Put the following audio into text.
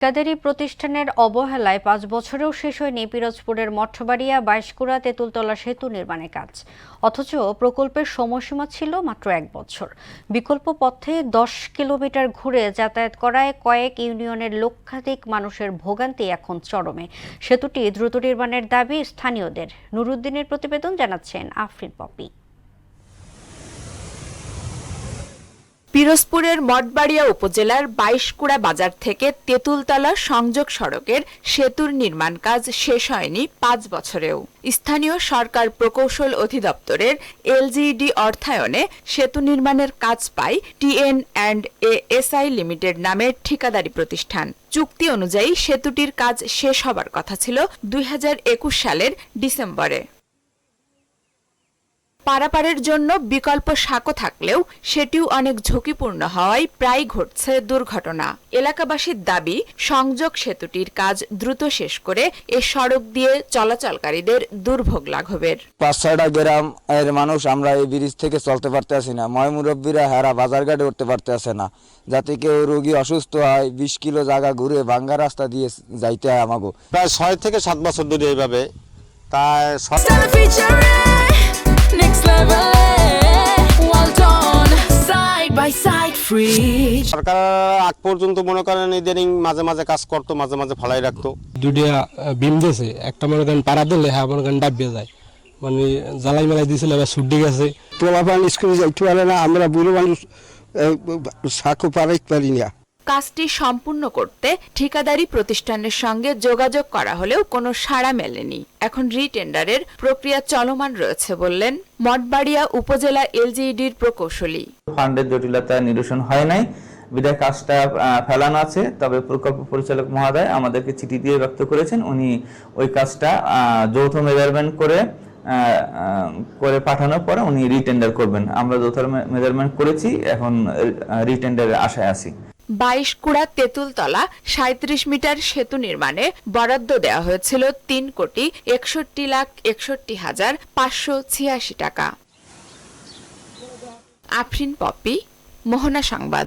ঠিকাদারি প্রতিষ্ঠানের অবহেলায় ৫ বছরেও শেষ হয়নি পিরোজপুরের মঠবাড়িয়া বাইশকুড়া তেঁতুলতলা সেতু নির্মাণের কাজ। অথচ প্রকল্পের সময়সীমা ছিল মাত্র ১ বছর। বিকল্প পথে ১০ কিলোমিটার ঘুরে যাতায়াত করায় কয়েক ইউনিয়নের লক্ষাধিক মানুষের ভোগান্তি এখন চরমে। সেতুটি দ্রুত নির্মাণের দাবি স্থানীয়দের। নুরুদ্দিনের প্রতিবেদন, জানাচ্ছেন আফরিন পপি। পিরোজপুরের মঠবাড়িয়া উপজেলার বাইশকুড়া বাজার থেকে তেঁতুলতলা সংযোগ সড়কের সেতুর নির্মাণ কাজ শেষ হয়নি ৫ বছরেও। স্থানীয় সরকার প্রকৌশল অধিদপ্তরের এলজিইডি অর্থায়নে সেতু নির্মাণের কাজ পায় TN&ASI লিমিটেড নামের ঠিকাদারি প্রতিষ্ঠান। চুক্তি অনুযায়ী সেতুটির কাজ শেষ হবার কথা ছিল ২০২১ সালের ডিসেম্বরে। পারাপারের জন্য বিকল্প সাঁকো থাকলেও সেটিও অনেক ঝুঁকিপূর্ণ হওয়ায় প্রায় ঘটছে দুর্ঘটনা। এলাকাবাসীর দাবি, সংযোগ সেতুটির কাজ দ্রুত শেষ করে এ সড়ক দিয়ে চলাচলকারীদের দুর্ভোগ লাঘবের। ৫-৬টা গ্রাম এর মানুষ আমরা এই ব্রিজ থেকে চলতে পারতে আসি না। মুরব্বীরা হারা বাজারঘাটে উঠতে পারতে আসে না, যাতে কেউ রোগী অসুস্থ হয় ২০ কিলো জায়গা ঘুরে ভাঙ্গা রাস্তা দিয়ে যাইতে হয় আমাকে। প্রায় ৬ থেকে ৭ বছর ধরে এইভাবে। তাই সরকার আগ পর্যন্ত মনে করেন ইদানিং মাঝে মাঝে কাজ করতো, মাঝে মাঝে ফালাই রাখতো। দুটিয়া বিম দিয়েছে, একটা মনে করেন পাড়া দিলে হ্যাঁ মনে করেন ডাবিয়ে যায়, মানে জ্বালাই মেলাই দিয়েছিল এবার ছুটি গেছে। পোলাপান স্কুলে যাইতে পারে না, আমরা বুড়ো মানুষ সাঁকো পারাইতে পারি না। কাজটি সম্পূর্ণ করতে ঠিকাদারি প্রতিষ্ঠানের সঙ্গে যোগাযোগ করা হলেও কোনো সাড়া মেলেনি। এখন রিটেন্ডারের প্রক্রিয়া চলমান রয়েছে বললেন মঠবাড়িয়া উপজেলা এলজিইডির প্রকৌশলী। ফান্ডের জটিলতা নিরসন হয় নাই, বিধায় কাজটা ফেলানো আছে। তবে প্রকল্প পরিচালক মহোদয় আমাদেরকে চিঠি দিয়ে ব্যক্ত করেছেন, উনি ওই কাজটা যৌথ মেজারমেন্ট করে পাঠানোর পরে উনি রিটেন্ডার করবেন। আমরা যৌথ মেজারমেন্ট করেছি, এখন রিটেন্ডারের আশায় আছি। বাইশকুড়া তেঁতুলতলা ৩৭ মিটার সেতু নির্মাণে বরাদ্দ দেওয়া হয়েছিল ৩,৬১,৬১,৫৮৬ টাকা। আফরিন পপি, মোহনা সংবাদ।